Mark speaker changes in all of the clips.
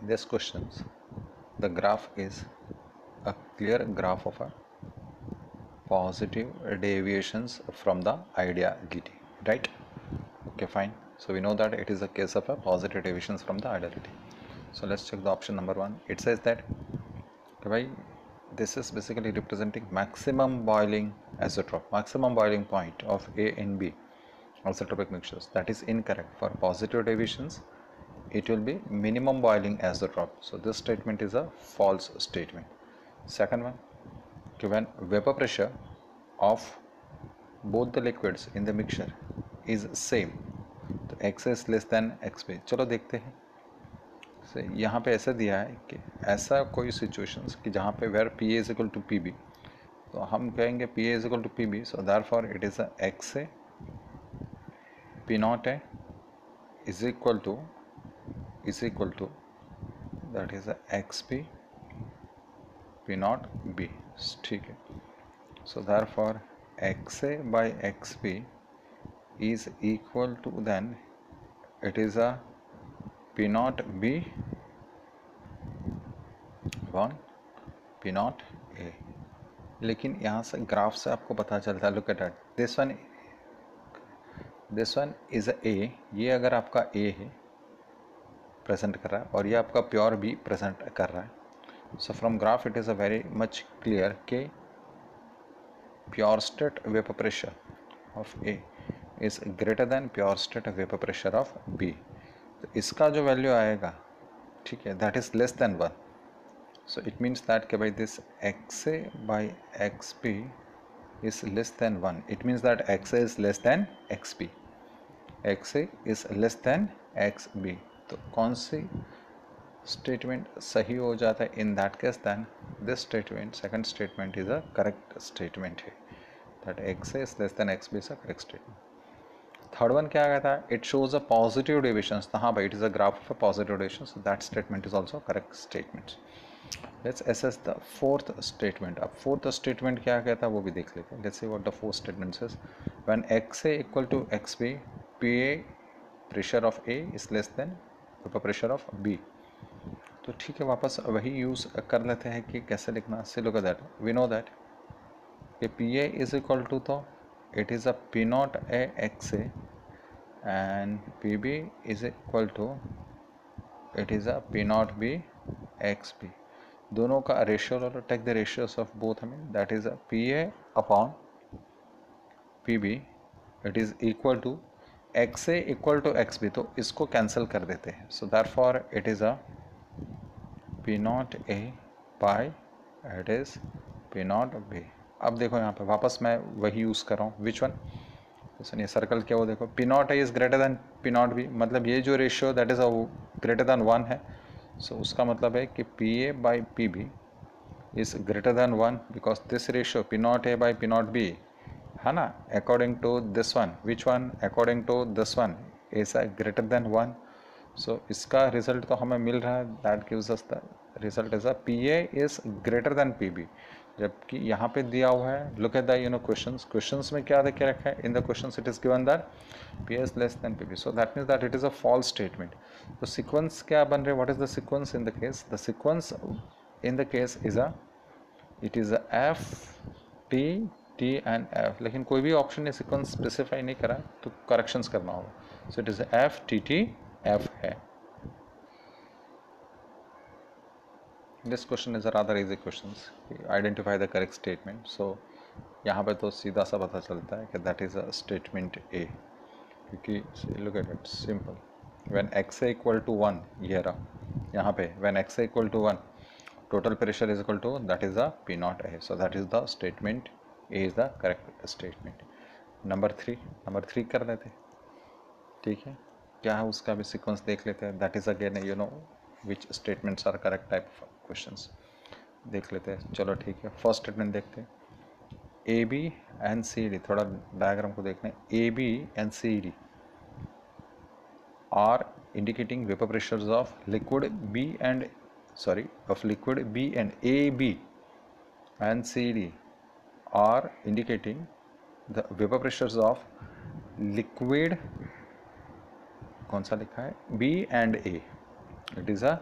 Speaker 1: in this questions the graph is a clear graph of a positive deviations from the ideality, right? Okay, fine. So we know that it is a case of a positive deviations from the ideality. So let's check the option number 1. It says that this is basically representing maximum boiling isotope, maximum boiling point of A and B isotopic mixtures. That is incorrect. For positive deviations, it will be minimum boiling isotope. So this statement is a false statement. Second one, when vapor pressure of both the liquids in the mixture is same, तो x is less than xb. चलो देखते हैं. So, यहाँ पे ऐसा दिया है कि ऐसा कोई सिचुएशंस कि जहाँ पे where P is equal to P B, तो हम कहेंगे P is equal to P B. So therefore it is X A P not A is equal to that is X P P not B. ठीक है. So therefore xa by xp is equal to, then it is a p naught b upon p naught a. लेकिन यहाँ से graph से आपको पता चलता है, look at that, this one is a. ये अगर आपका ए है प्रेजेंट कर रहा है और ये आपका प्योर बी प्रेजेंट कर रहा है. So from graph it is a very much clear के pure state vapor pressure of A is greater than pure state vapor pressure of B. तो इसका जो वैल्यू आएगा, ठीक है, that is less then 1. So it means that कि भाई this XA by XP is less than 1. It means that XA is less than XP, XA is less than XB. तो कौन सी स्टेटमेंट सही हो जाता है in that case? Then this statement, second statement is a correct statement है, that X is less than X B is a correct statement. Third one क्या कहता है? It shows a positive deviations. तो हाँ भाई, it is a graph of a positive deviations. That statement is also correct statement. Let's assess the fourth statement. अब fourth statement क्या कहता है वो भी देख लेते हैं. Let's see what the fourth statement says. When X A equal to X B, P A pressure of A is less than vapour pressure of B. तो ठीक है, वापस वही यूज़ कर लेते हैं कि कैसे लिखना. So look at that, we know that कि P A is equal to, तो it is a P not A X A and P B is equal to it is a P not B X B. दोनों का ratio लो, take the ratios of both. हमें that is a P A upon P B, it is equal to X A equal to X B. तो इसको cancel कर देते हैं. So that for it is a P not A by it is P not be. अब देखो यहाँ पे वापस मैं वही यूज़ कर रहा हूँ. Which one? ये सर्कल क्या, वो देखो, P not A is greater than P not B. मतलब ये जो ratio that is greater than 1 है. सो उसका मतलब है कि P A by P B is greater than 1 because this ratio P not A by P not B है ना, according to this one. Which one? According to this one is greater than 1. सो इसका result तो हमें मिल रहा है, that gives us the result is a P A is greater than P B. जबकि यहाँ पे दिया हुआ है, लुक एट द क्वेश्चंस में क्या देखे रखा है? In the questions it is given that P is less than P B. So that means that it is a false statement. तो सीक्वेंस क्या बन रहे? What is the sequence in the case? The sequence in the case is it is F T T and F. लेकिन कोई भी option ने sequence specify नहीं करा, तो करेक्शंस करना होगा. So it is F T T F है. This question is a rather easy question. Identify the correct statement. So यहाँ पे तो सीधा सा पता चलता है कि that is a statement A, क्योंकि look at it, simple. When X A equal to 1, ये रहा यहाँ पे, when X A equal to 1 total pressure is equal to, that is the P naught A. So that is the statement A is the correct statement. Number three कर लेते, ठीक है. क्या है उसका भी सीक्वेंस देख लेते हैं. That is again you know which statements are correct type of questions देख लेते हैं. चलो ठीक है, फर्स्ट स्टेटमेंट देखते हैं. A B and C D, थोड़ा डायग्राम को देखने. A B and C D are indicating vapor pressures of liquid B and of liquid B, and AB and CD are indicating the vapor pressures of liquid, कौन सा लिखा है? B and A. It is a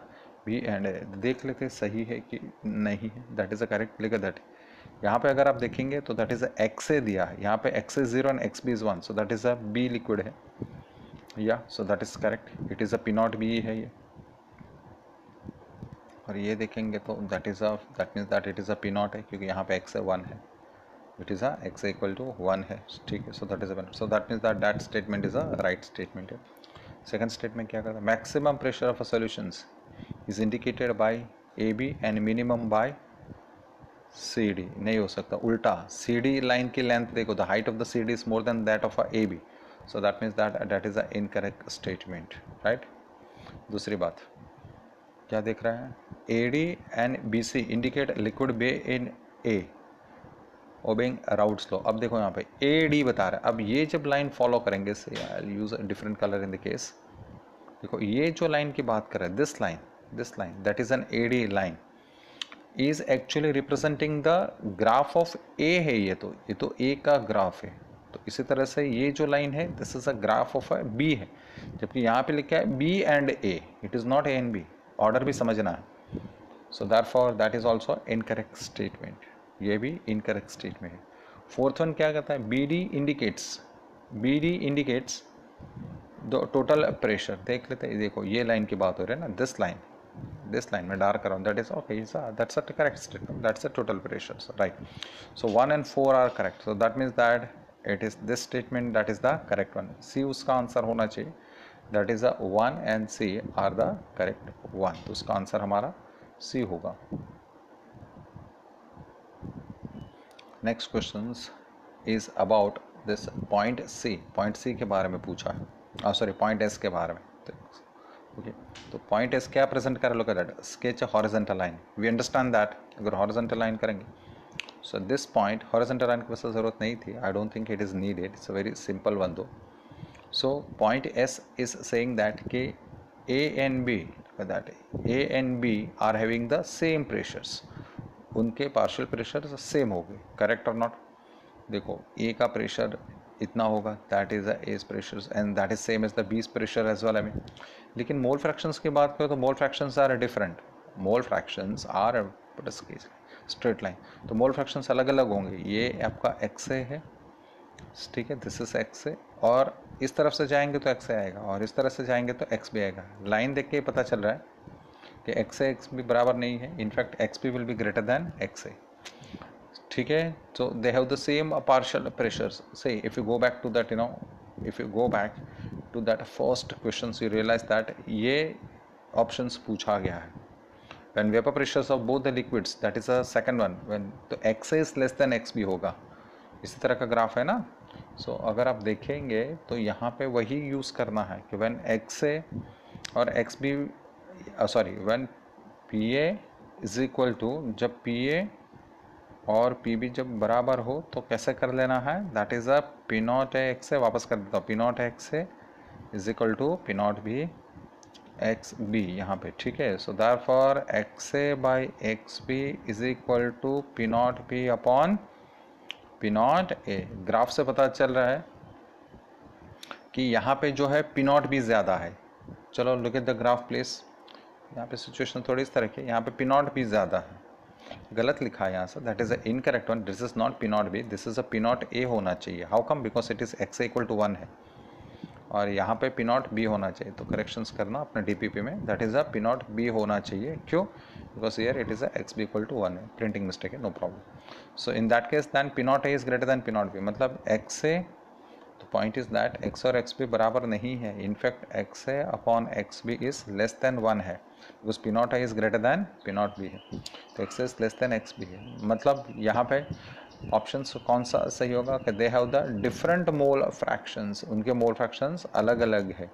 Speaker 1: B and A, देख लेते सही है कि नहीं है, दैट इज़ अ करेक्ट, लेकर दैट यहाँ पे अगर आप देखेंगे तो that is a X A दिया है, यहाँ पे X is 0 and X B is 1, so that is a B liquid है, या so that is correct, it is a P not B है ये। और ये देखेंगे तो that means that it is a P not है, क्योंकि यहाँ पे एक्स है 1 है, it is a X equal to 1 है, ठीक है। So that is a, so that means that statement is a right statement है। सेकंड स्टेटमेंट क्या करता है, maximum pressure of a solutions is indicated by A B and minimum by C D. नहीं हो सकता, उल्टा, सी डी लाइन की length देखो, the height of the C D is more than that of a A B, so that means that is a incorrect statement, right. दूसरी बात क्या देख रहे हैं, A D and B C indicate liquid B in A obeying Raoult's law. अब देखो यहाँ पे ए डी बता रहा है, अब ये जब लाइन फॉलो करेंगे, I use different colour in the case, देखो ये जो लाइन की बात कर रहे हैं, this line that is an A D line is actually representing the graph of A है, ये तो ए का ग्राफ है। तो इसी तरह से ये जो लाइन है this is a graph of A B है, जबकि यहाँ पे लिखा है B and A, it is not A and B, order भी समझना है। So therefore that is also incorrect statement, ये भी इनकरेक्ट स्टेटमेंट है। फोर्थ वन क्या कहता है, B D indicates the total pressure. देख लेते हैं, देखो ये लाइन की बात हो रही है ना, दिस लाइन में डार्क कराऊँ, that is okay, that's a correct statement, that's a total pressure, right. So 1 and 4 are correct, so that means that it is this statement that is the correct one. C उसका answer होना चाहिए, that is 1 and C are the correct one, तो उसका answer हमारा C होगा। Next question is about this point C के बारे में पूछा है, सॉरी पॉइंट एस के बारे में। ओके, तो पॉइंट एस क्या प्रेजेंट कर, लोग that sketch a horizontal line, we understand that अगर हॉरिजॉन्टल लाइन करेंगे, so this point horizontal line की वैसे ज़रूरत नहीं थी, I don't think it is needed, it's a very simple one दो। So point S is saying that के A and B, that A and B are having the same pressures, उनके partial pressure same हो गए, correct और not. देखो ए का pressure इतना होगा, that is the A's pressure and that is same as the B's pressure as well. हमें लेकिन मोल फ्रैक्शंस की बात करें तो mole fractions are different, mole fractions are straight line, तो मोल फ्रैक्शंस अलग अलग होंगे। ये आपका एक्स है, ठीक है, दिस इज एक्स है, और इस तरफ से जाएंगे तो एक्स आएगा और इस तरफ से जाएंगे तो एक्स भी आएगा। लाइन देख के ही पता चल रहा है कि एक्स भी बराबर नहीं है, in fact X P will be greater than X A, ठीक है। So they have the same partial pressures. So if you go back to that, if you go back to that first question, you realise that ये options पूछा गया है when vapor pressures of both the liquids, that is a second one, when तो x is less than x भी होगा, इसी तरह का ग्राफ है ना। सो अगर आप देखेंगे तो यहाँ पे वही यूज़ करना है कि when x a और x b, sorry when P A is equal to, जब पी ए और पी बी जब बराबर हो तो कैसे कर लेना है, that is a P naught X A, वापस कर देता हूँ, P naught X A is equal to P not B X B यहाँ पे, ठीक है। So therefore X A by X B is equal to P not B upon P not A. Graph से पता चल रहा है कि यहाँ पे जो है पी नॉट बी ज़्यादा है। चलो look at the graph please, यहाँ पे सिचुएशन थोड़ी इस तरह की, यहाँ पे पी नॉट बी ज़्यादा है, गलत लिखा है यहाँ से, that is a incorrect one, this is not P not B, this is a P not A होना चाहिए। How come, because it is X equal to 1 है और यहाँ पे पी नॉट बी होना चाहिए, तो करेक्शंस करना अपने डीपीपी में, that is a P not B होना चाहिए। क्यों, because here it is a X B equal to 1 है, प्रिंटिंग मिस्टेक है, no problem. So in that case then P not A is greater than P not B, मतलब X A, तो point is that X और X B बराबर नहीं है, in fact X A upon X B is less than 1 है, because P not A is greater than P not B है, तो X is less than X B है। मतलब यहाँ पे ऑप्शन कौन सा सही होगा कि दे have the different mole fractions, उनके मोल फ्रैक्शंस अलग अलग है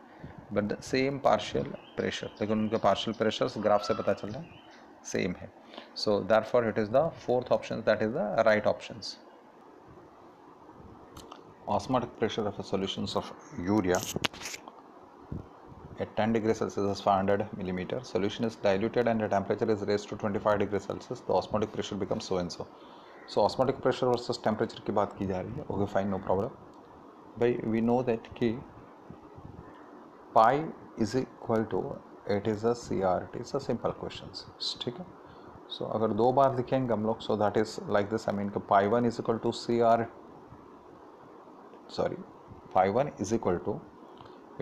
Speaker 1: but the same partial pressure, लेकिन उनके पार्शियल प्रेशर्स ग्राफ से पता चल रहा है सेम है। So therefore it is the fourth option, that is the right options. Osmotic pressure of a solutions of urea at 10 degrees Celsius is 500 millimeter. Solution is diluted and the temperature is raised to 25 degrees Celsius. The osmotic pressure becomes so and so. So osmotic pressure versus temperature की बात की जा रही है। Okay, fine, no problem. भाई we know that कि pi is equal to it is a CRT, it's a simple question, ठीक है। सो अगर 2 बार लिखेंगे हम लोग, so that is like this, I mean pi 1 is equal to pi 1 is equal to,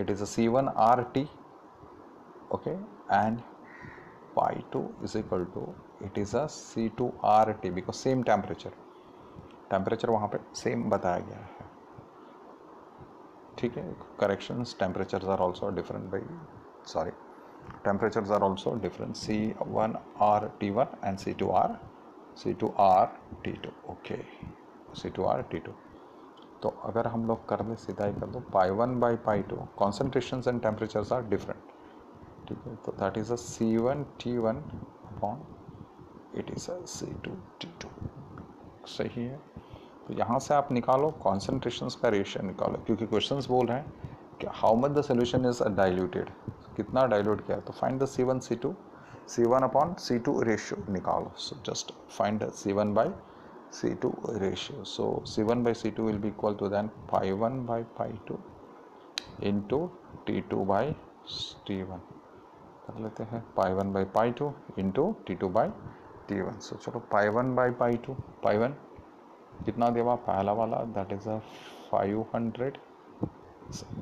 Speaker 1: it is a C1RT, okay, and pi 2 is equal to, it is a C2RT, because same temperature वहाँ पे same बताया गया है, ठीक है। Corrections, temperatures are also different temperatures are also different, C1RT1 and C2RT2, okay, C2RT2। तो अगर हम लोग कर ले, सीधा ही कर दो, pi 1 by pi 2, concentrations and temperatures are different, ठीक है। तो that is a C1T1 upon, it is a C2T2, सही है। तो यहाँ से आप निकालो कॉन्सेंट्रेशंस का रेशियो निकालो, क्योंकि क्वेश्चंस बोल रहे हैं कि how much the solution is diluted, कितना डाइल्यूट किया, तो find the C1 upon C2 ratio निकालो। So just find the C1 by C2 ratio. So C1 by C2 will be equal to then pi 1 by pi 2 into T2 by T1, कर लेते हैं, pi 1 by pi 2 into T2 by T1। so चलो pi 1 by pi 2, pi 1 कितना देवा, पहला वाला that is a 500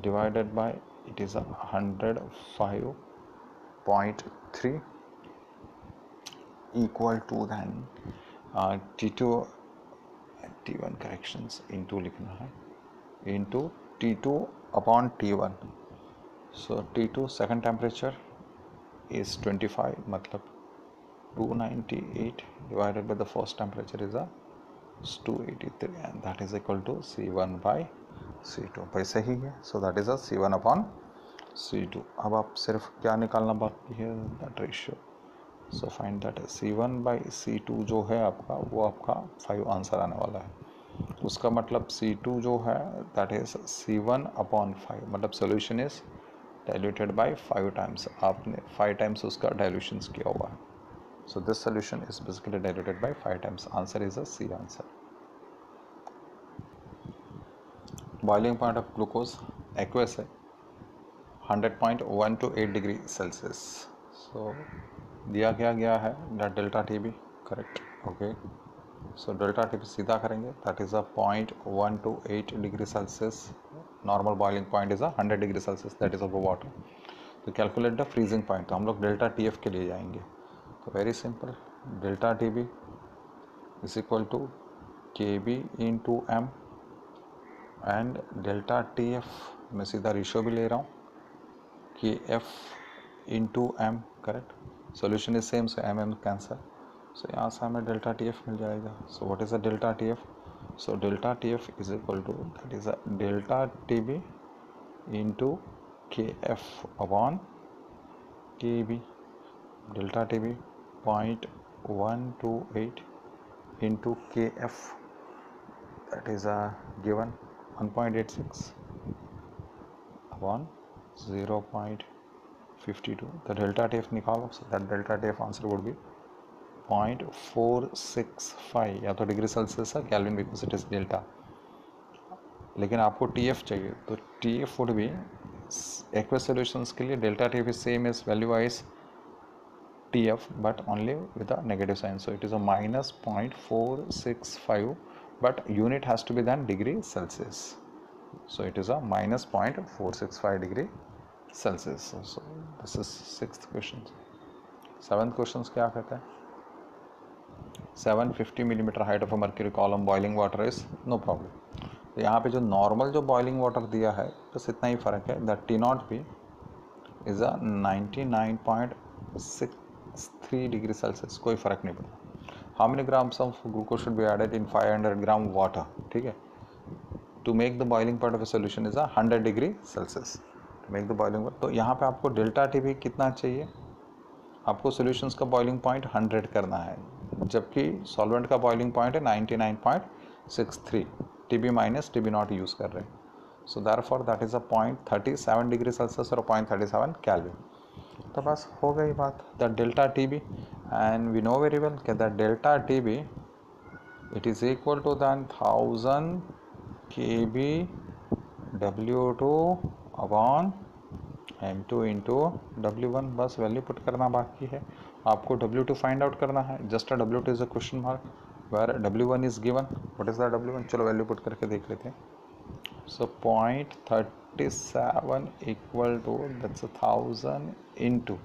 Speaker 1: divided by, it is a 105.3 equal to then T2 T1 corrections into लिखना है, इनटू T2 अपॉन T1। सो T2 second temperature is 25, मतलब 298 divided by the first temperature is 283, and that is equal to C1 by C2, भाई सही है। So that is a C1 upon C2। अब आप सिर्फ क्या निकालना बाकी है, that ratio. So find that C1 by C2 जो है आपका, वो आपका 5 आंसर आने वाला है। उसका मतलब C2 जो है दैट इज C1 अपॉन 5, मतलब solution is diluted by 5 times, आपने 5 टाइम्स उसका डाइल्यूशंस किया हुआ है। So this solution is basically diluted by 5 times, answer is a C answer. Boiling point of glucose aqueous है 100.128 डिग्री सेल्सियस। सो दिया गया है that delta T B, correct, okay. So delta T B सीधा करेंगे, that is a 0.128 degree Celsius, normal boiling point is a 100 degree Celsius, that is of water. तो calculate the freezing point, तो हम लोग delta T F के लिए जाएंगे। तो very simple, delta T B is equal to K B into M, and delta T F मैं सीधा रेशियो भी ले रहा हूँ, K F into M, correct. Solution is same, so M cancel. So यहाँ से हमें डेल्टा टी एफ मिल जाएगा। So what is a delta T F? So delta T F is equal to, that is a delta T B into K F upon K B. Delta T B 0.128 into K F, that is a given 1.86 upon 0.52। the delta TF निकालो, so that delta TF answer would be 0.465, या तो degree Celsius है kelvin, because it is delta, लेकिन आपको TF चाहिए, तो TF would be aqueous solutions के लिए delta TF is same as value wise TF but only with a negative sign, so it is a minus 0.465, but unit has to be then degree Celsius, so it is a minus 0.465 degree Celsius. So this is 6th question. 7th questions क्या कहते हैं? 750 millimetre height of a mercury column, boiling water is no problem. तो यहाँ पे जो normal जो boiling water दिया है बस इतना ही फ़र्क है, that T not B is a 99.63 degree Celsius, कोई फ़र्क नहीं पड़ता। How many grams of glucose should be added in 500 gram water, ठीक है, to make the boiling point of a solution is 100 degree Celsius, to make the boiling. तो यहाँ पे आपको डेल्टा टी भी कितना चाहिए, आपको सोल्यूशंस का बॉइलिंग पॉइंट 100 करना है, जबकि सॉल्वेंट का बॉइलिंग पॉइंट है 99.63, T B minus T B naught use कर रहे हैं। So therefore that is a 0.37 degree Celsius और 0.37 केल्विन। तो बस हो गई बात, the delta T B, and we know very well कि the delta T B it is equal to than 1000 KB W2 upon m2 into W1, बस value put करना बाकी है। आपको W2 फाइंड आउट करना है। Just W2 is a question mark where W1 is given. What is the W1? चलो value put करके देख लेते हैं। So 0.37 equal to that's 1000 into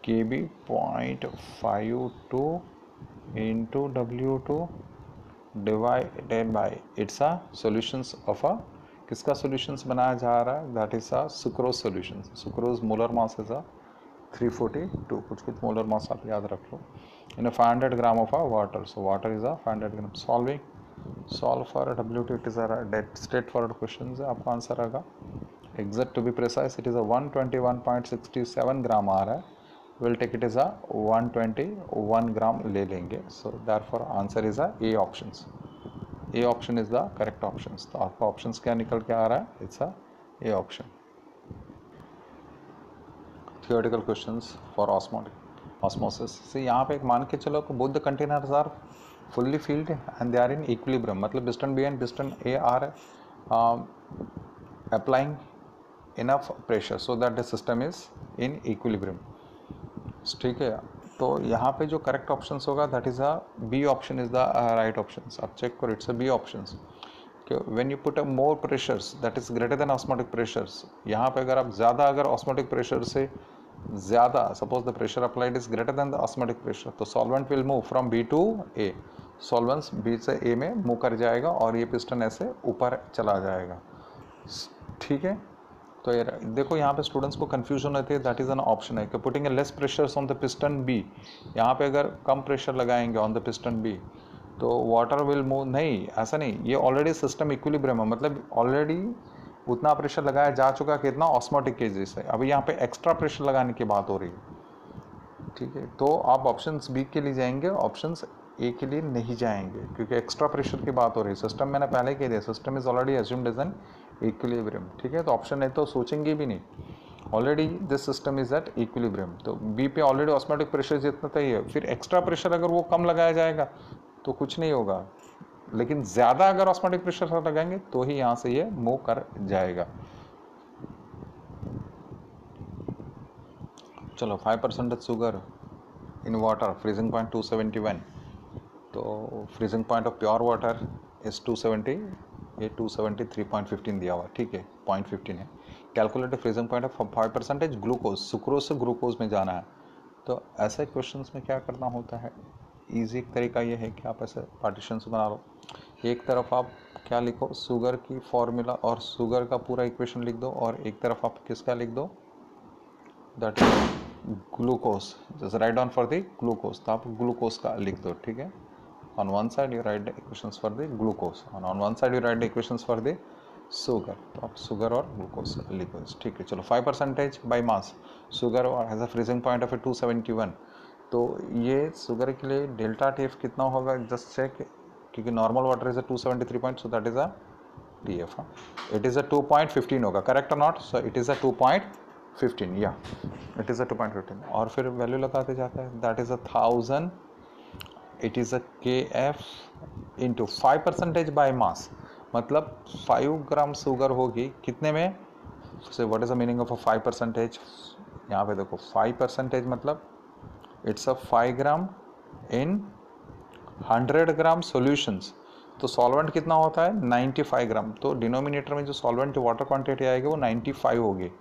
Speaker 1: KB 0.52 into W2 divided by it's a solutions of a, किसका solutions बनाया जा रहा है? That is a sucrose solution. Sucrose molar mass is a 342, कुछ कुछ मोलर मास आप याद रख लो, in a 500 gram of a water. So water is a 500 gram. Solve for W2, it is a that straightforward question है। आपका answer आएगा exact to be precise it is a 121.67 gram आ रहा है। Will take it is a 121 gram ले लेंगे। So therefore answer is a A options. A option is the correct option. तो आपका ऑप्शन क्या निकल के आ रहा है? It's a A option. Theoretical questions for osmosis से यहाँ पे एक मान के चलो कि both the containers are fully filled and they are in equilibrium, मतलब piston B and piston A are applying enough pressure so that the system is in equilibrium. ठीक है, तो यहाँ पे जो करेक्ट ऑप्शन होगा that is a B option is the right option. आप check करो, it's a B option. When you put a more pressures that is greater then osmotic pressures, यहाँ पे अगर आप ज़्यादा अगर ऑस्मोटिक प्रेशर से ज़्यादा, suppose the pressure applied is greater than the osmotic pressure, तो solvent will move from B to A. Solvents B से ए में मूव कर जाएगा और ये पिस्टन ऐसे ऊपर चला जाएगा। ठीक है, तो यार देखो यहाँ पे स्टूडेंट्स को कंफ्यूजन होती है, दैट इज एन ऑप्शन है कि putting a less pressures on the piston B. यहाँ पे अगर कम प्रेशर लगाएंगे ऑन द पिस्टन बी तो वाटर विल मूव, नहीं ऐसा नहीं, ये ऑलरेडी सिस्टम इक्विलिब्रियम है, मतलब ऑलरेडी उतना प्रेशर लगाया जा चुका कितना ऑस्मोटिक केजेस है। अभी यहाँ पे एक्स्ट्रा प्रेशर लगाने की बात हो रही है। ठीक है, तो आप ऑप्शंस बी के लिए जाएंगे, ऑप्शंस ए के लिए नहीं जाएंगे क्योंकि एक्स्ट्रा प्रेशर की बात हो रही है। सिस्टम मैंने पहले कह दिया, system is already assumed as an equilibrium. ठीक है, तो ऑप्शन ए तो सोचेंगे भी नहीं, already this system is at equilibrium. तो बी पे ऑलरेडी ऑस्मोटिक प्रेशर जितना तय है, फिर एक्स्ट्रा प्रेशर अगर वो कम लगाया जाएगा तो कुछ नहीं होगा, लेकिन ज़्यादा अगर ऑस्मोटिक प्रेशर लगाएंगे तो ही यहाँ से ये मूव कर जाएगा। चलो 5% sugar in water, freezing point 271, तो freezing point of pure water is 270, ये 273.15 दिया हुआ। ठीक है, 0.15 है। Calculate freezing point of 5% glucose, sucrose से ग्लूकोज में जाना है। तो ऐसे क्वेश्चंस में क्या करना होता है, ईजी एक तरीका ये है कि आप ऐसे पार्टीशंस बना लो। एक तरफ आप क्या लिखो, शुगर की फॉर्मूला और शुगर का पूरा इक्वेशन लिख दो, और एक तरफ आप किसका लिख दो, that is glucose. Just write down for the glucose, तो आप ग्लूकोज का लिख दो। ठीक है, on one side you write the equations for the glucose and on one side you write the equations for the sugar। तो आप sugar और ग्लूकोज लिखो। ठीक है, चलो 5% by mass, sugar has a freezing point of 271, तो ये sugar के लिए डेल्टा टी एफ कितना होगा, जस्ट चेक, क्योंकि normal water is a 273 point, so that is a T F, it is अ 2.15 होगा, करेक्ट और नॉट? सो इट इज़ अ 2.15, या इट इज़ अ 2.15, और फिर वैल्यू लगाते जाता है, that is 1000, it is a K F into 5% by mass, मतलब 5 gram sugar होगी कितने में। से what is the meaning of a 5%? यहाँ पे देखो 5% मतलब it's a 5 gram in 100 gram solutions. तो सॉल्वेंट कितना होता है 95 ग्राम, तो डिनोमिनेटर में जो सॉल्वेंट वाटर क्वांटिटी आएगी वो 95 होगी।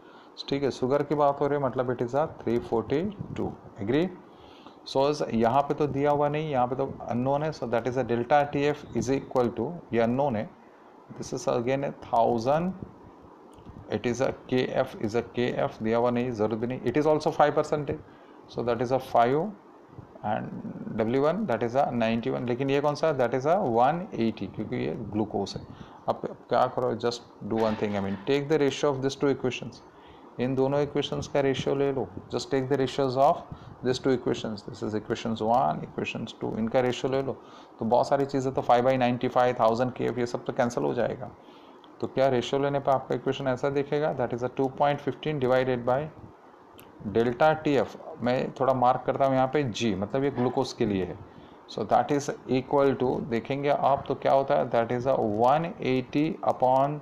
Speaker 1: ठीक है, शुगर की बात हो रही है, मतलब इट इज़ अ 342। एग्री? सो यहाँ पे तो दिया हुआ नहीं, यहाँ पे तो अननोन है, so that is a delta T F is equal to, ये अननोन है, this is again a 1000, it is a K F, is a K F दिया हुआ नहीं, जरूरत भी नहीं, it is also 5%, so that is a 5 and W1 that is अ 91, लेकिन ये कौन सा है, दैट इज़ अ 180 क्योंकि ये ग्लूकोज है। अब क्या करो, just do one thing, I mean take the ratio of this two equations, in दोनों इक्वेशंस का रेशियो ले लो, just take the ratios of this two equations, this is equations 1 equations 2, इनका रेशियो ले लो, तो बहुत सारी चीज़ें तो 5/95, 1000 KF ये सब तो कैंसिल हो जाएगा। तो क्या रेशियो लेने पर आपका इक्वेशन ऐसा दिखेगा, that is a 2.15 divided by delta T F, मैं थोड़ा मार्क करता हूँ यहाँ पे जी, मतलब ये ग्लूकोज के लिए है, so that is equal to, देखेंगे आप तो क्या होता है, that is a 180 upon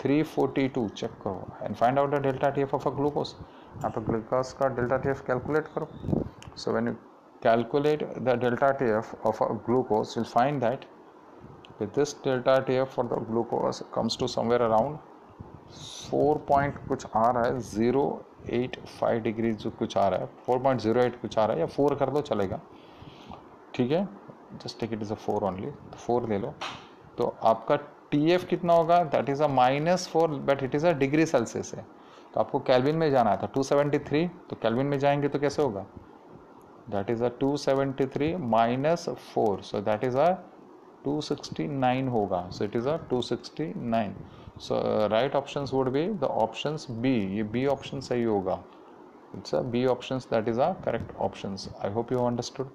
Speaker 1: 342 check करो and find out the delta T F of a glucose. यहाँ पर ग्लूकोज का डेल्टा टी एफ कैलकुलेट करो। So when you calculate the delta TF of a glucose, you'll find that with this delta TF for the glucose comes to somewhere around 4 point कुछ आ रहा है 085 degree जो कुछ आ रहा है 4.08 कुछ आ रहा है या 4 कर दो चलेगा, ठीक है, just take it is a 4 only, तो 4 ले लो। तो आपका TF कितना होगा, that is a -4 but it is a degree Celsius है, तो आपको कैल्विन में जाना था 273, तो कैल्विन में जाएंगे तो कैसे होगा, that is a 273 minus 4, so that is a 269 होगा, so it is a 269, so right options would be the options B, ये B option सही होगा, it's a B options that is a correct options, I hope you understood,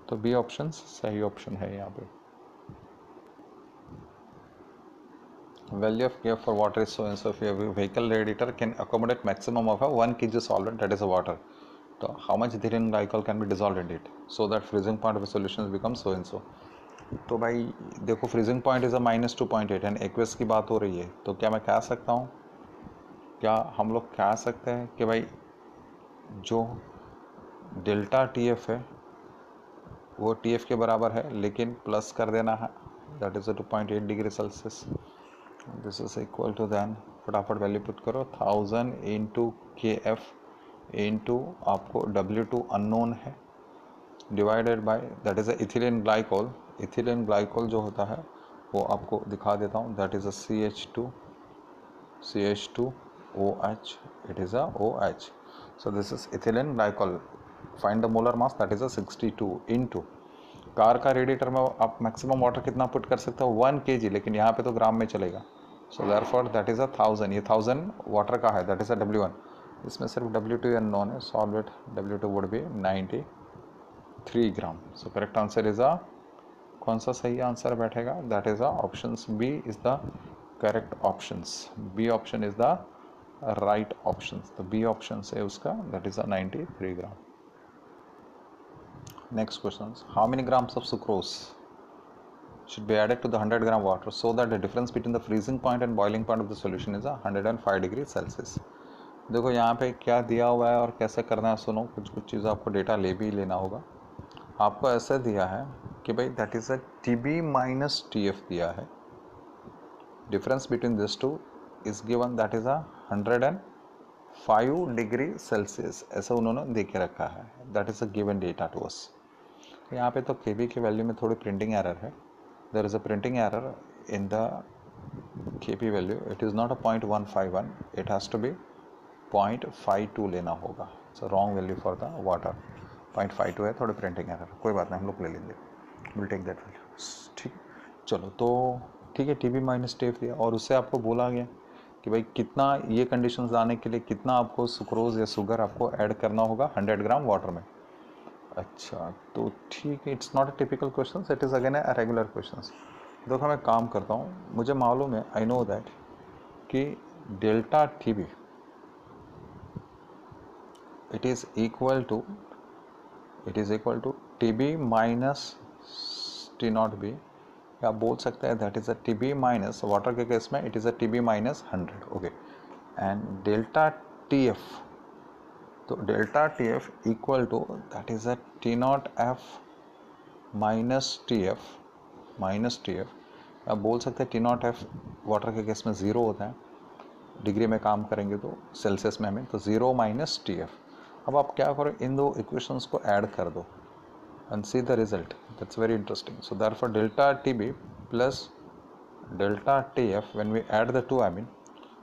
Speaker 1: तो B options सही option है यहाँ पे। Value of KF for water is so and so, if your vehicle radiator can accommodate maximum of a 1 kg solvent, that is a water, तो how much ethylene glycol can be dissolved in it so that freezing point of a solution becomes so and so। तो भाई देखो freezing point is a -2.8 and aqueous की बात हो रही है, तो क्या मैं कह सकता हूँ, क्या हम लोग कह सकते हैं कि भाई जो डेल्टा TF है वो TF के बराबर है, लेकिन प्लस कर देना है, that is a 2.8 degree Celsius, this is equal to then फटाफट वैल्यू पुट करो 1000 इंटू KF इंटू आपको W2 अननोन है divided by that is a ethylene glycol. Ethylene glycol जो होता है वो आपको दिखा देता हूँ, that is a CH2OH, it is a OH, so this is ethylene glycol. Find the molar mass, that is a 62 into car का radiator में आप मैक्सिमम वाटर कितना पुट कर सकते हो 1 kg, लेकिन यहाँ पे तो ग्राम में चलेगा, सो देयरफॉर दैट इज़ अ 1000, ये 1000 वाटर का है, दैट इज़ अ W1, इसमें सिर्फ W2 अननोन है, solve it, W2 would be 93 gram, so correct answer is a, कौन सा सही आंसर बैठेगा, that is a options B is the correct options, B option is the right options, तो B option है उसका, that is a 93 gram. Next question, how many grams of sucrose should be added to the 100 gram water so that the difference between the freezing point and boiling point of the solution is 105 degree Celsius. देखो यहाँ पे क्या दिया हुआ है और कैसे करना है, सुनो, कुछ कुछ चीज़ें आपको डेटा ले भी लेना होगा। आपको ऐसे दिया है कि भाई that is a TB minus TF दिया है, difference between this two is given, that is a 105 degree Celsius, ऐसा उन्होंने दे के रखा है, that is a given data to us. यहाँ पे तो KB की वैल्यू में थोड़ी प्रिंटिंग एरर है, there is a printing error in the KP value, it is not a 0.151, it has to be 0.52 लेना होगा, so wrong value for the water, 0.52 है, थोड़ी प्रिंटिंग एरर, कोई बात नहीं, हम लोग ले लेंगे, विल टेक दैट वैल्यू, ठीक है। चलो तो ठीक है, TB माइनस TF दिया और उससे आपको बोला गया कि भाई कितना, ये कंडीशंस लाने के लिए कितना आपको सुक्रोज या शुगर आपको ऐड करना होगा 100 ग्राम वाटर में। अच्छा तो ठीक है, it's not a typical question, it is again a regular question. देखो मैं काम करता हूँ, मुझे मालूम है, आई नो दैट कि delta TB it is equal to TB minus T0B, या आप बोल सकते हैं that is a TB minus, water के केस में it is a TB minus 100, okay, and delta TF, तो delta TF equal to that is a T0F minus TF, आप बोल सकते हैं T0F वाटर के केस में 0 होता है, डिग्री में काम करेंगे तो सेल्सियस में हमें, तो 0 माइनस TF। अब आप क्या करो, इन दो इक्वेशंस को ऐड कर दो and see the result, that's very interesting. So therefore delta TB plus delta TF when we add the two, I mean,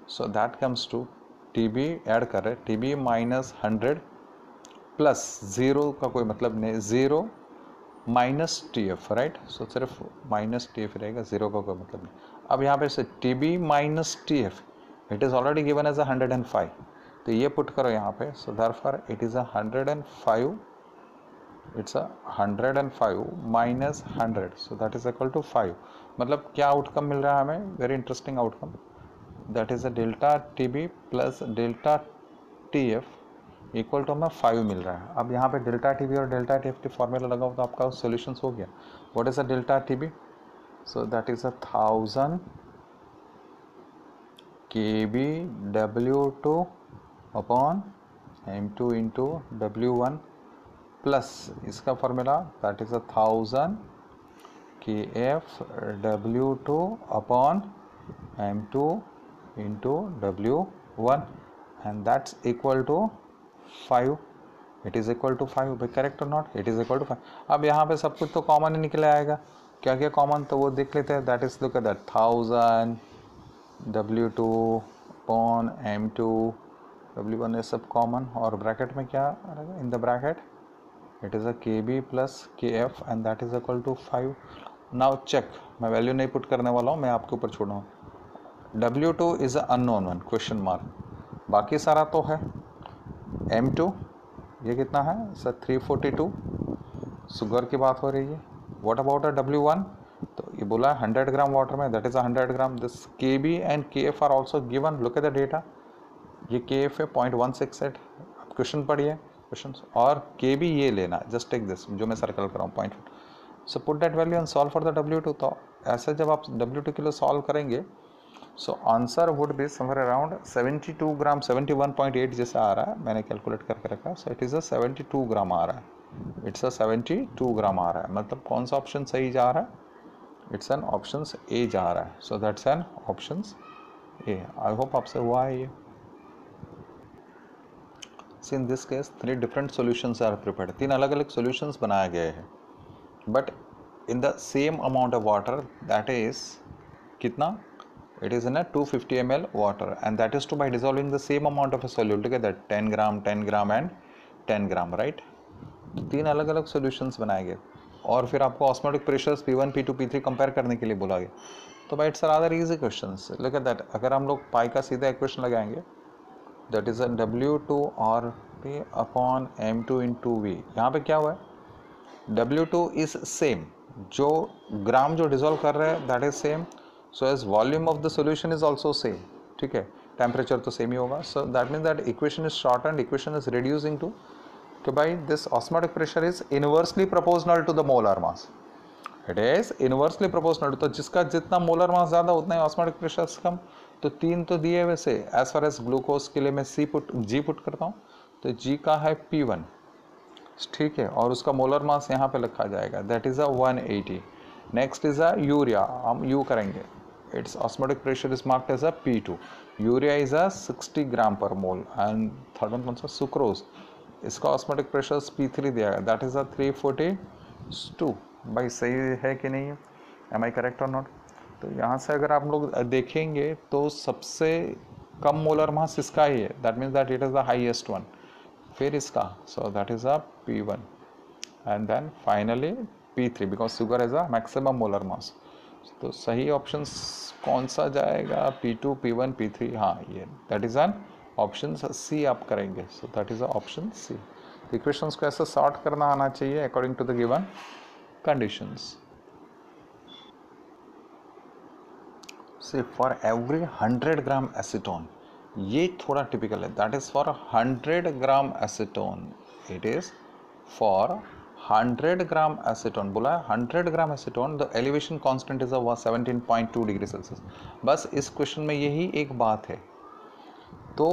Speaker 1: so that comes to TB add कर रहे, TB माइनस 100 प्लस 0 का कोई मतलब नहीं, 0 minus TF, right, सो सिर्फ minus TF रहेगा, 0 का कोई मतलब नहीं। अब यहाँ पे से TB minus TF it is already given as 105, तो ये पुट करो यहाँ पे, so therefore it is 105, it's 105 minus 100, so that is equal to 5, मतलब क्या आउटकम मिल रहा है हमें, very interesting outcome, that is a delta TB plus delta TF equal to हमें 5 मिल रहा है। अब यहाँ पे डेल्टा TB और डेल्टा TF की फॉर्मूला लगाओ तो आपका सॉल्यूशंस हो गया। What is a delta TB, so that is 1000 KB W2 upon M2 into W1 plus इसका formula that is 1000 KF W2 upon M2 into W1 and that's equal to 5. It is equal to 5. भाई correct और not? It is equal to 5. अब यहाँ पे सब कुछ तो common ही निकले आएगा. क्या क्या कॉमन, तो वो देख लेते हैं. That is look at that 1000 W2 upon M2 W1 ये सब कॉमन. और ब्रैकेट में क्या रहेगा? In the bracket it is a KB plus KF and that is equal to 5. Now check. मैं वैल्यू नहीं पुट करने वाला हूँ, मैं आपके ऊपर छोड़ रहा हूँ. W2 is a unknown one, question mark. बाकी सारा तो है. M2 ये कितना है सर? 342. शुगर की बात हो रही है. What about W1? तो ये बोला 100 ग्राम वाटर में, that is 100 gram. This KB and KF are also given. Look at the data. ये KF है 0.168. अब क्वेश्चन पढ़िए क्वेश्चन. और KB ये लेना, जस्ट टेक दिस जो मैं सर्कल कर रहा हूँ 0.1. So put that value and solve for the W2. तो ऐसे जब आप W2 के लिए सॉल्व करेंगे, so answer would be somewhere around 72 ग्राम, 71.8 जैसा आ रहा है. मैंने कैलकुलेट करके रखा. सो इट इज़ अ 72 ग्राम आ रहा है. इट्स अ 72 ग्राम आ रहा है. मतलब कौन सा ऑप्शन सही जा रहा है? इट्स एन ऑप्शन ए जा रहा है. So that's an option A. I hope आपसे हुआ है ये. See in this case 3 different solutions are prepared. 3 अलग अलग सॉल्यूशंस बनाए गए हैं, but in the same amount of water. That is कितना? It is in a 250 ml water, and that is to by dissolving the same amount of a solute. Look at that, 10 gram, 10 gram and 10 gram, right? तो 3 अलग अलग solutions बनाए गए और फिर आपको osmotic pressures P1 P2 P3 compare करने के लिए बोला गया. तो भाई it's rather easy questions. Look at that. अगर हम लोग पाई का सीधा इक्वेशन लगाएंगे, दैट इज अ W2 और P upon M2 into V. यहाँ पे क्या हुआ है? W2 इज सेम, जो ग्राम जो डिजोल्व कर रहे हैं that is same. So as volume of the solution is also same. ठीक है, टेम्परेचर तो सेम ही होगा. So that means that equation is short and equation is reducing to कि भाई this osmotic pressure is inversely proportional to the molar mass. It is inversely proportional. तो जिसका जितना मोलर मास ज़्यादा उतना ही ऑस्मोटिक प्रेशर कम. तो 3 तो दिए वैसे. एज फार एज ग्लूकोज के लिए मैं G पुट करता हूँ. तो G का है P1. ठीक है, और उसका मोलर मास यहाँ पे लिखा जाएगा, that is a 180. Next is a urea. हम यू करेंगे. its osmotic pressure is marked as a P2. Urea is a 60 gram per mole and third one कौन सा? सुक्रोज. इसका osmotic pressure P3 दिया है, that is a 342. भाई सही है कि नहीं है? Am I correct or not? तो यहाँ से अगर आप लोग देखेंगे तो सबसे कम मोलर मास इसका ही है. that means that it is the highest one. फिर इसका, so that is a P1 and then finally P3 because sugar is a maximum molar mass. तो सही ऑप्शन कौन सा जाएगा? P2 P1 P3. हाँ ये that is an option C आप करेंगे. So that is a option C. Equations को ऐसे सॉर्ट करना आना चाहिए according to the given conditions. See for every 100 gram acetone, ये थोड़ा टिपिकल है. That is for 100 gram acetone. It is for 100 gram acetone. बोला है 100 gram acetone. The elevation constant is 17.2 degree Celsius. बस इस क्वेश्चन में यही एक बात है. तो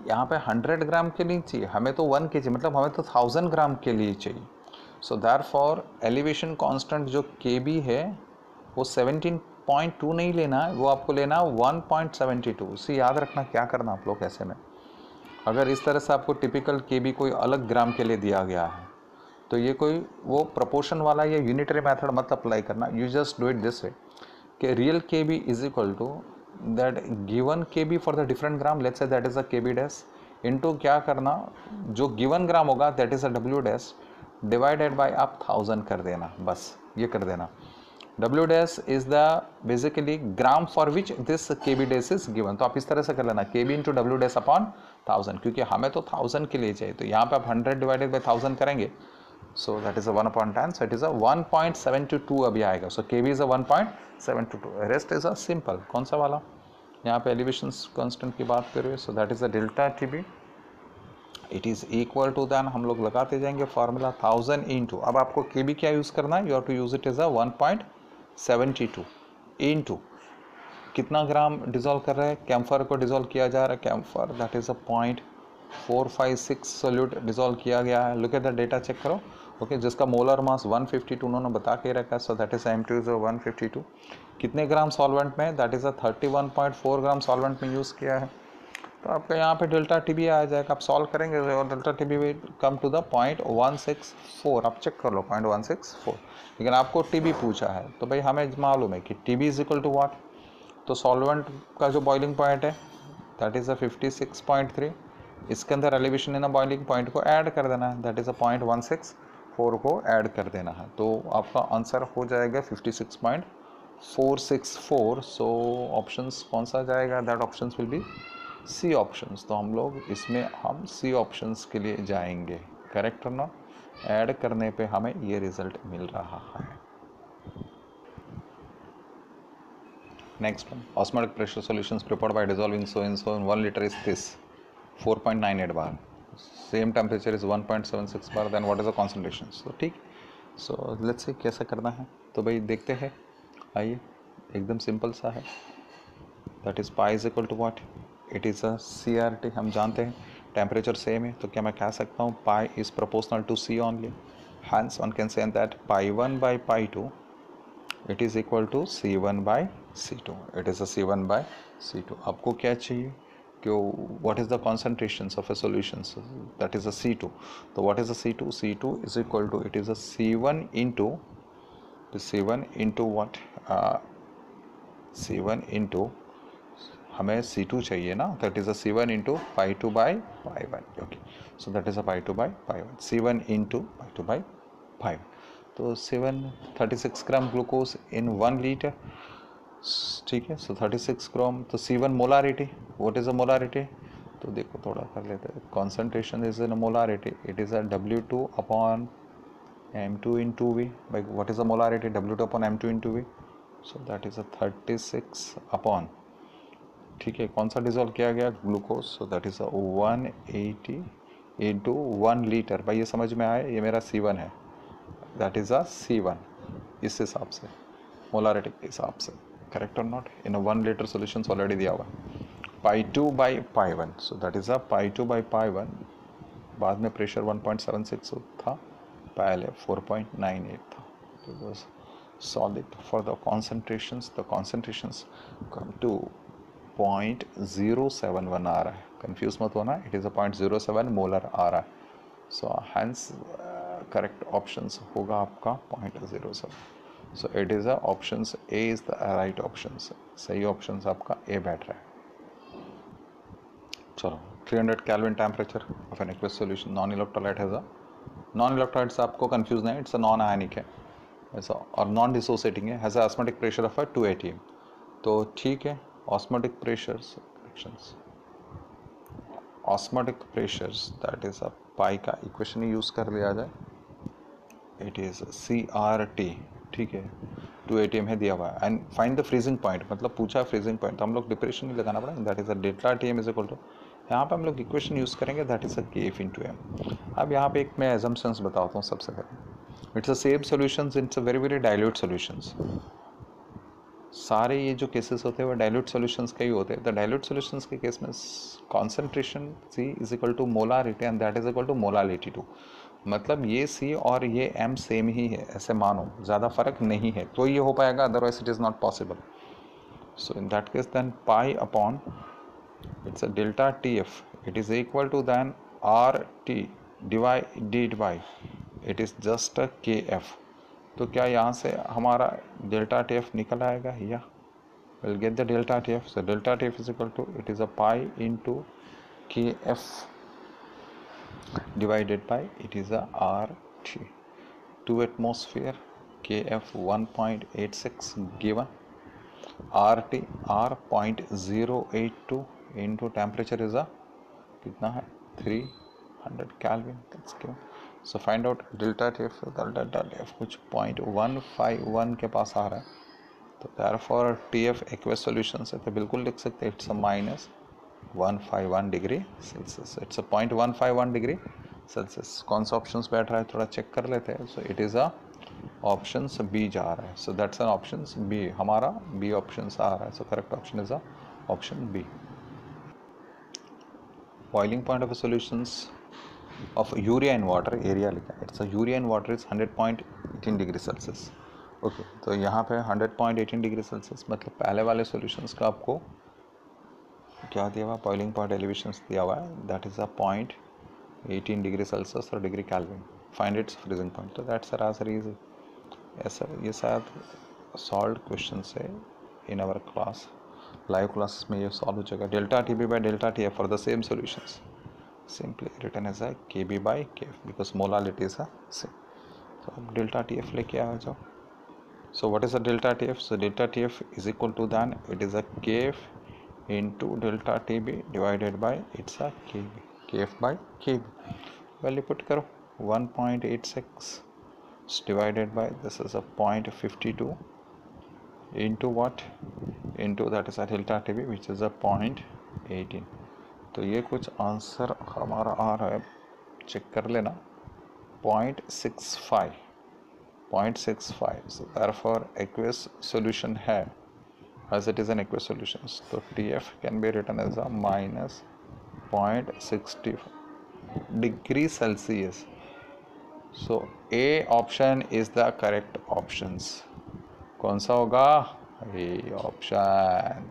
Speaker 1: यहाँ पे 100 ग्राम के लिए चाहिए, हमें तो 1 kg, मतलब हमें तो 1000 ग्राम के लिए चाहिए. सो देयरफॉर एलिवेशन कांस्टेंट जो KB है वो 17.2 नहीं लेना है, वो आपको लेना 1.72. उसे याद रखना क्या करना आप लोग ऐसे में. अगर इस तरह से आपको टिपिकल KB कोई अलग ग्राम के लिए दिया गया है तो ये कोई वो प्रोपोर्शन वाला या यूनिटरी मेथड मत अप्लाई करना. You just do it this way कि real KB is equal to that given KB for the different gram. Let's say that is a KB dash into क्या करना, जो गिवन ग्राम होगा that is a W dash divided by आप 1000 कर देना. बस ये कर देना. W dash is the basically gram for which this KB dash is given. तो आप इस तरह से कर लेना KB into W dash upon 1000, क्योंकि हमें तो 1000 के लिए चाहिए. तो यहाँ पे आप 100 डिवाइडेड बाई 1000 करेंगे. So that is a 1/10. So it is a 1.72 अभी आएगा. So KB is a 1.72. Rest is a simple. कौन सा वाला? यहाँ पे एलिवेशन कांस्टेंट की बात कर रहे हैं. So that is a delta TB. It is equal to then हम लोग लगाते जाएंगे फार्मूला 1000 into. अब आपको KB क्या यूज़ करना है? You have to use it as a 1.72 into कितना ग्राम डिजोल्व कर रहा है, कैम्फर को डिजोल्व किया जा रहा है, camphor that is a 0.456 solute dissolve किया गया है। Look at the data, check करो। ओके, जिसका मोलर मास 152 उन्होंने बता के रखा है, so that is M2 is 152। कितने ग्राम सॉल्वेंट में, that is a 31.4 gram solvent में यूज़ किया है। तो आपका यहाँ पे डेल्टा टी बी आ जाएगा, आप सॉल्व करेंगे और delta T B will come to the 0.164। आप चेक कर लो 0.164। लेकिन आपको टी बी पूछा है, तो भाई हमें मालूम है कि T B is equal to what. तो सॉल्वेंट का जो बॉइलिंग पॉइंट है दैट इज़ अ 56.3, इसके अंदर एलिवेशन इन बॉइलिंग पॉइंट को ऐड कर देना है, दैट इज़ अ 0.164 को ऐड कर देना है। तो आपका आंसर हो जाएगा 56.464। सो ऑप्शंस कौन सा जाएगा, that options will be C options. तो हम लोग इसमें हम सी ऑप्शंस के लिए जाएंगे, करेक्ट और नॉट। ऐड करने पे हमें ये रिजल्ट मिल रहा है। Next one, osmotic pressure solutions prepared by dissolving so in 1 liter is this 4.98 bar, same temperature is 1.76 bar, then what is the concentration. So ठीक, सो लेट्स से कैसा करना है, तो भाई देखते हैं। आइए, एकदम सिंपल सा है, that is pi is equal to what, it is a CRT। हम जानते हैं टेम्परेचर सेम है, तो क्या मैं कह सकता हूँ pi is proportional to C only, hence one can say that pi1 by pi2 it is equal to C1 by C2, it is a C1 by C2। आपको क्या चाहिए कि what is the concentrations of a solutions, that is a C2। तो what is a C2, C2 is equal to, it is a C1 into what, C1 into हमें C2 चाहिए ना, that is a C1 into pi2 by pi1। Okay, so that is a pi2 by pi1, C1 into pi2 by pi1। तो 36 gram glucose in 1 litre, ठीक है। सो 36 ग्राम, तो C1 molarity, what is a molarity, तो देखो थोड़ा कर लेते हैं। Concentration is in molarity, it is a W2 upon M2 into V। By what is a molarity, W2 upon M2 into V। So that is a 36 upon, ठीक है, कौन सा डिजोल्व किया गया, glucose. So that is 180 into 1 litre. भाई ये समझ में आए, ये मेरा C1 है, दैट इज़ अ C1 इस हिसाब से, मोलारिटी के हिसाब से, करेक्ट और not. In 1 litre solution already दिया हुआ pi2 by pi1। So that is a pi2 by pi1, बाद में प्रेशर 1.76 था, पहले 4.98 था। तो solid for the concentrations come to 0.071 आ रहा है, कंफ्यूज मत होना, इट इज़ अ 0.07 मोलर आ रहा है। सो हैंस करेक्ट ऑप्शंस होगा आपका 0.07। So it is a options A is the right options, सही ऑप्शंस आपका ए बैठ रहा है। चलो, 300 Kelvin temperature of an aqueous solution, non electrolyte has a, non electrolyte से आपको कंफ्यूज नहीं, इट्स अ नॉन आयनिक है ऐसा, और नॉन डिसोसिएटिंग है, has a osmotic pressure of 2 atm। तो ठीक है, osmotic pressures, osmotic pressures that is a pi का इक्वेशन ही यूज़ कर लिया जाए, इट इज़ CRT, ठीक है, 2 atm है दिया हुआ है, and find the freezing point, मतलब पूछा फ्रीजिंग पॉइंट, तो हम लोग डिप्रेशन नहीं लगाना पड़ेगा, that is a delta TM is equal to, यहाँ पे हम लोग इक्वेशन यूज़ करेंगे, that is a KF into M. अब यहाँ पे एक मैं एजम्पशंस बताता हूँ सबसे पहले, it's a same solutions, it's a very very dilute solutions. सारे ये जो केसेस होते हैं वो डाइल्यूट सॉल्यूशंस के ही होते हैं। द डाइल्यूट सॉल्यूशंस के केस में concentration C is equal to molarity and that is equal to molarity 2, मतलब ये C और ये M सेम ही है, ऐसे मानो, ज़्यादा फर्क नहीं है, तो ये हो पाएगा, otherwise it is not possible. So in that case then pi upon, it's a delta TF, it is equal to then RT divided by, it is just a KF। तो क्या यहाँ से हमारा डेल्टा TF निकल आएगा, या we'll get the delta TF. So delta TF is equal to, it is a pi into KF divided by, it is a RT, 2 atmosphere, KF 1.86 given, RT R 0.082 into temperature is a कितना है 300 Kelvin, that's given. So find out delta TF, delta TF कुछ 0.151 के पास आ रहा है, तो therefore TF aqueous solution से तो बिल्कुल लिख सकते हैं, it's a -151 degree Celsius, it's a 0.151 degree Celsius. कौन सा ऑप्शंस बैठ रहा है थोड़ा चेक कर लेते हैं। So it is a option B जा रहा है. So that's an option B. हमारा बी ऑप्शन आ रहा है. So correct option is option B. Boiling point of a solutions of urea in water area लिखा है. It's a urea in water is 100.18 degree Celsius. Okay, तो यहाँ पे 100.18 degree Celsius मतलब पहले वाले सॉल्यूशंस का आपको क्या दिया हुआ, बॉइलिंग पॉइंट एलिवेशंस दिया हुआ है. That is a 0.18 degree Celsius और degree Kelvin. Find its freezing point. तो दैट्स सरासरी ऐसा ये शायद सॉल्व क्वेश्चन है in our class. Live classes में ये सॉल्व हो जाएगा. Delta T B by delta T F for the same solutions simply return as K B by K F because molality is same. तो अब डेल्टा T एफ लेके आ जाओ. So what is a delta T F? So delta T F is equal to then it is a K F into delta T B divided by its a K B, K F by K B. Value put करो. 1.86 divided by this is a 0.52 into what, into that is a delta TB which is a 0.18. तो ये कुछ answer हमारा आ रहा है, check कर लेना. 0.65. So therefore aqueous solution है, as it is an aqueous solution, so TF can be written as a minus 0.65 degree Celsius. So A option is the correct options. कौन सा होगा? A option.